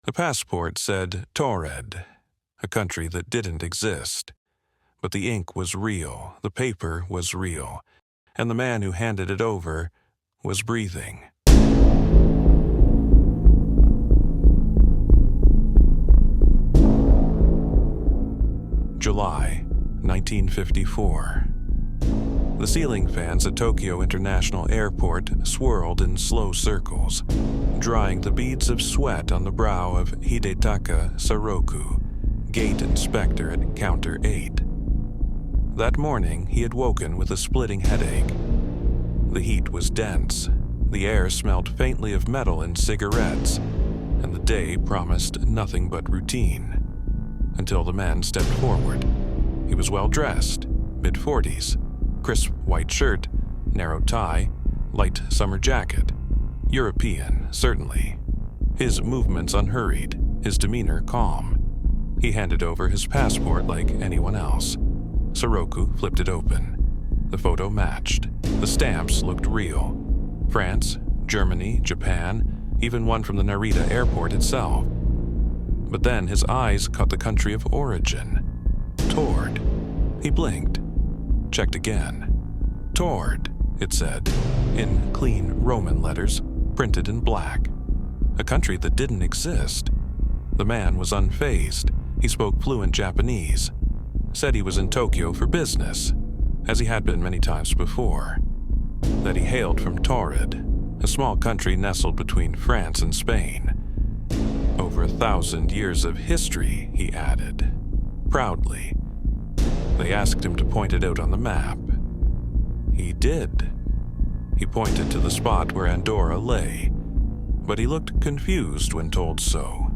The passport said Taured, a country that didn't exist. But the ink was real, the paper was real, and the man who handed it over was breathing. July 1954. The ceiling fans at Tokyo International Airport swirled in slow circles, drying the beads of sweat on the brow of Hidetaka Saroku, gate inspector at Counter 8. That morning, he had woken with a splitting headache. The heat was dense, the air smelled faintly of metal and cigarettes, and the day promised nothing but routine. Until the man stepped forward. He was well-dressed, mid-40s, crisp white shirt, narrow tie, light summer jacket. European, certainly. His movements unhurried, his demeanor calm. He handed over his passport like anyone else. Saroku flipped it open. The photo matched. The stamps looked real. France, Germany, Japan, even one from the Narita airport itself. But then his eyes caught the country of origin. Taured. He blinked. Checked again. Taured, it said, in clean Roman letters, printed in black. A country that didn't exist. The man was unfazed. He spoke fluent Japanese. Said he was in Tokyo for business, as he had been many times before. That he hailed from Taured, a small country nestled between France and Spain. Over 1,000 years of history, he added, proudly. They asked him to point it out on the map. He did. He pointed to the spot where Andorra lay, but he looked confused when told so.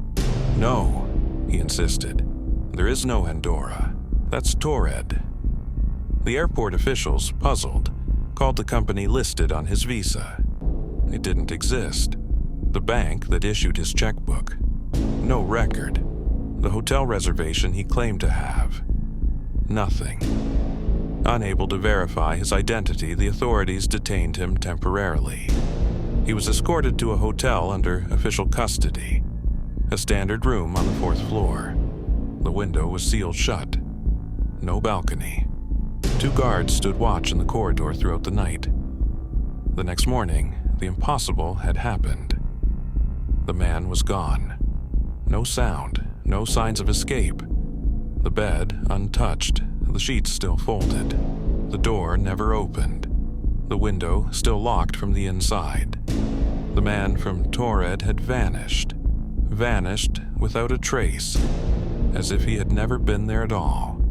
No, he insisted. There is no Andorra. That's Taured. The airport officials, puzzled, called the company listed on his visa. It didn't exist. The bank that issued his checkbook. No record. The hotel reservation he claimed to have. Nothing. Unable to verify his identity, the authorities detained him temporarily. He was escorted to a hotel under official custody. A standard room on the 4th floor. The window was sealed shut. No balcony. 2 guards stood watch in the corridor throughout the night. The next morning, the impossible had happened. The man was gone. No sound, no signs of escape. The bed untouched, the sheets still folded. The door never opened. The window still locked from the inside. The man from Taured had vanished. Vanished without a trace, as if he had never been there at all.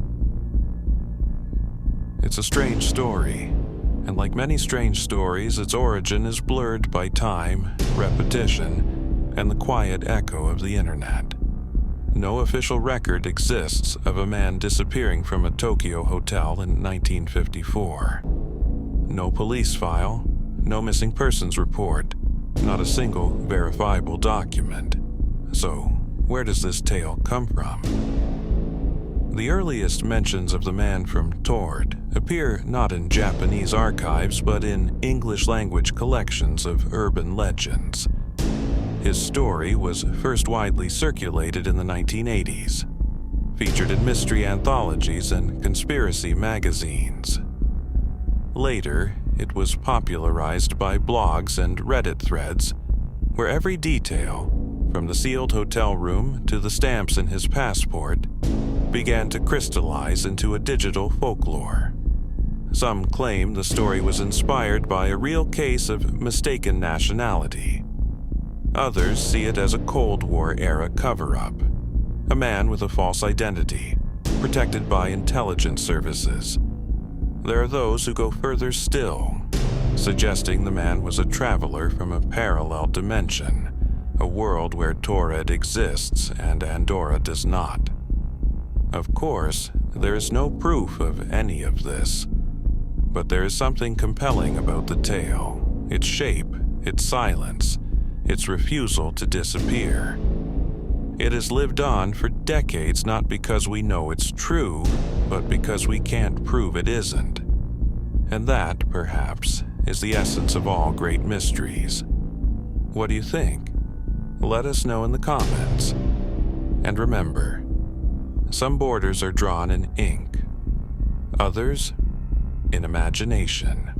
It's a strange story, and like many strange stories, its origin is blurred by time, repetition, and the quiet echo of the internet. No official record exists of a man disappearing from a Tokyo hotel in 1954. No police file, no missing persons report, not a single verifiable document. So, where does this tale come from? The earliest mentions of the man from Taured appear not in Japanese archives but in English-language collections of urban legends. His story was first widely circulated in the 1980s, featured in mystery anthologies and conspiracy magazines. Later, it was popularized by blogs and Reddit threads, where every detail, from the sealed hotel room to the stamps in his passport, began to crystallize into a digital folklore. Some claim the story was inspired by a real case of mistaken nationality. Others see it as a Cold War-era cover-up. A man with a false identity, protected by intelligence services. There are those who go further still, suggesting the man was a traveler from a parallel dimension, a world where Taured exists and Andorra does not. Of course, there is no proof of any of this, but there is something compelling about the tale, its shape, its silence, its refusal to disappear. It has lived on for decades not because we know it's true, but because we can't prove it isn't. And that, perhaps, is the essence of all great mysteries. What do you think? Let us know in the comments. And remember, some borders are drawn in ink, others in imagination.